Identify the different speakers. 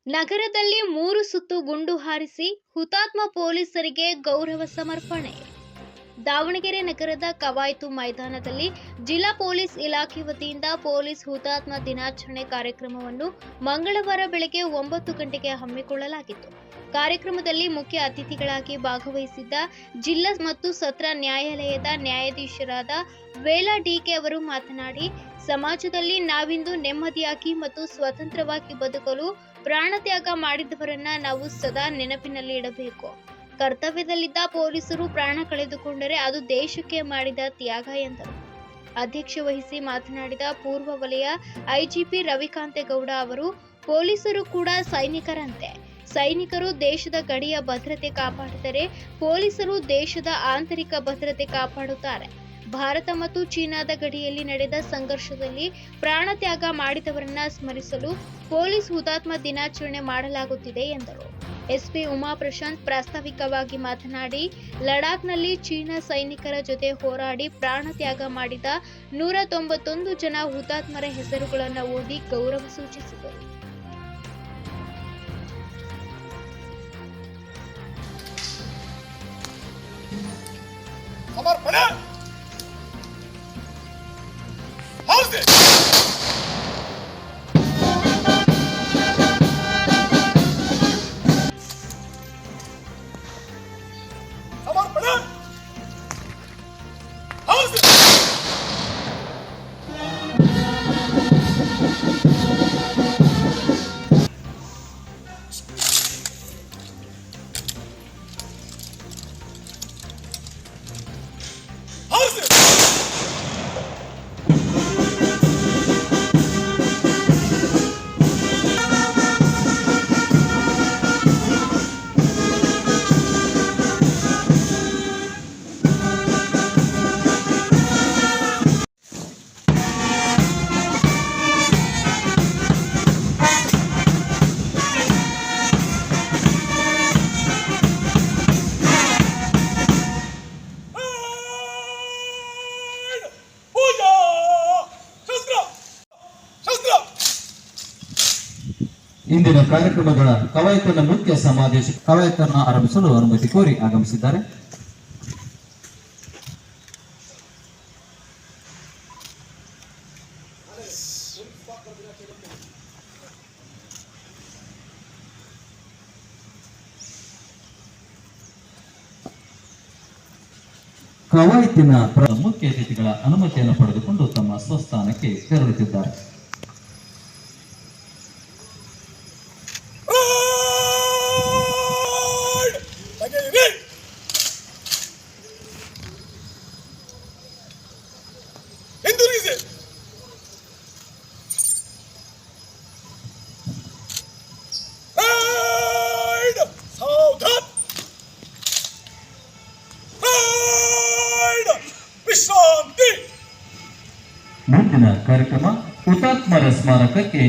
Speaker 1: ನಗರದಲ್ಲಿ 3 ಸುತ್ತು ಗುಂಡು ಹಾರಿಸಿ ಹುತಾತ್ಮ ಪೊಲೀಸರಿಗೆ ಗೌರವ ಸಮರ್ಪಣೆ. ದಾವಣಗೆರೆ ನಗರದ ಕವಾಯತು ಮೈದಾನದಲ್ಲಿ ಜಿಲ್ಲಾ ಪೊಲೀಸ್ ಇಲಾಖೆ ವತಿಯಿಂದ ಪೊಲೀಸ್ ಹುತಾತ್ಮ ದಿನಾಚರಣೆ ಕಾರ್ಯಕ್ರಮವನ್ನು ಮಂಗಳವಾರ ಬೆಳಗ್ಗೆ 9 ಗಂಟೆಗೆ ಹಮ್ಮಿಕೊಳ್ಳಲಾಗಿತ್ತು. ಕಾರ್ಯಕ್ರಮದಲ್ಲಿ ಮುಖ್ಯ ಅತಿಥಿಗಳಾಗಿ ಭಾಗವಹಿಸಿದ್ದ ಜಿಲ್ಲಾ ಮತ್ತು ಸತ್ರ ನ್ಯಾಯಾಲಯದ ನ್ಯಾಯಾಧೀಶರಾದ ವೇಲಾ ಡಿಕೆ ಅವರು ಮಾತನಾಡಿ, ಸಮಾಜದಲ್ಲಿ ನಾವಿಂದು ನೆಮ್ಮದಿಯಾಗಿ ಮತ್ತು ಸ್ವತಂತ್ರವಾಗಿ ಬದುಕಲು ಪ್ರಾಣತ್ಯಾಗ ಮಾಡಿದವರನ್ನ ನಾವು ಸದಾ ನೆನಪಿನಲ್ಲಿ ಇಡಬೇಕು. ಕರ್ತವ್ಯದಲ್ಲಿದ್ದ ಪೊಲೀಸರು ಪ್ರಾಣ ಕಳೆದುಕೊಂಡರೆ ಅದು ದೇಶಕ್ಕೆ ಮಾಡಿದ ತ್ಯಾಗ ಎಂದರು. ಅಧ್ಯಕ್ಷತೆ ವಹಿಸಿ ಮಾತನಾಡಿದ ಪೂರ್ವ ವಲಯ ಐಜಿಪಿ ರವಿಕಾಂತೇಗೌಡ ಅವರು, ಪೊಲೀಸರು ಕೂಡ ಸೈನಿಕರಂತೆ. ಸೈನಿಕರು ದೇಶದ ಗಡಿಯ ಭದ್ರತೆ ಕಾಪಾಡಿದರೆ ಪೊಲೀಸರು ದೇಶದ ಆಂತರಿಕ ಭದ್ರತೆ ಕಾಪಾಡುತ್ತಾರೆ. ಭಾರತ ಮತ್ತು ಚೀನಾದ ಗಡಿಯಲ್ಲಿ ನಡೆದ ಸಂಘರ್ಷದಲ್ಲಿ ಪ್ರಾಣ ತ್ಯಾಗ ಮಾಡಿದವರನ್ನ ಸ್ಮರಿಸಲು ಪೊಲೀಸ್ ಹುತಾತ್ಮ ದಿನಾಚರಣೆ ಮಾಡಲಾಗುತ್ತಿದೆ ಎಂದರು. ಎಸ್ಪಿ ಉಮಾ ಪ್ರಶಾಂತ್ ಪ್ರಾಸ್ತಾವಿಕವಾಗಿ ಮಾತನಾಡಿ, ಲಡಾಖ್ನಲ್ಲಿ ಚೀನಾ ಸೈನಿಕರ ಜೊತೆ ಹೋರಾಡಿ ಪ್ರಾಣ ತ್ಯಾಗ ಮಾಡಿದ 191 ಜನ ಹುತಾತ್ಮರ ಹೆಸರುಗಳನ್ನು ಓದಿ ಗೌರವ ಸೂಚಿಸಿದರು.
Speaker 2: ಸಮರ್ಪಣೆ. ಹೌದು. ಸಮರ್ಪಣೆ. ಹೌದು.
Speaker 3: ಇಂದಿನ ಕಾರ್ಯಕ್ರಮಗಳ ಕವಾಯತನ ಮುಖ್ಯ ಸಮಾದೇಶ ಕವಾಯತನ್ನು ಆರಂಭಿಸಲು ಅನುಮತಿ ಕೋರಿ ಆಗಮಿಸಿದ್ದಾರೆ. ಕವಾಯತಿನ ಮುಖ್ಯ ಅತಿಥಿಗಳ ಅನುಮತಿಯನ್ನು ಪಡೆದುಕೊಂಡು ತಮ್ಮ ಸ್ವಸ್ಥಾನಕ್ಕೆ ತೆರಳುತ್ತಿದ್ದಾರೆ. ಮುಂದಿನ ಕಾರ್ಯಕ್ರಮ ಹುತಾತ್ಮರ ಸ್ಮಾರಕಕ್ಕೆ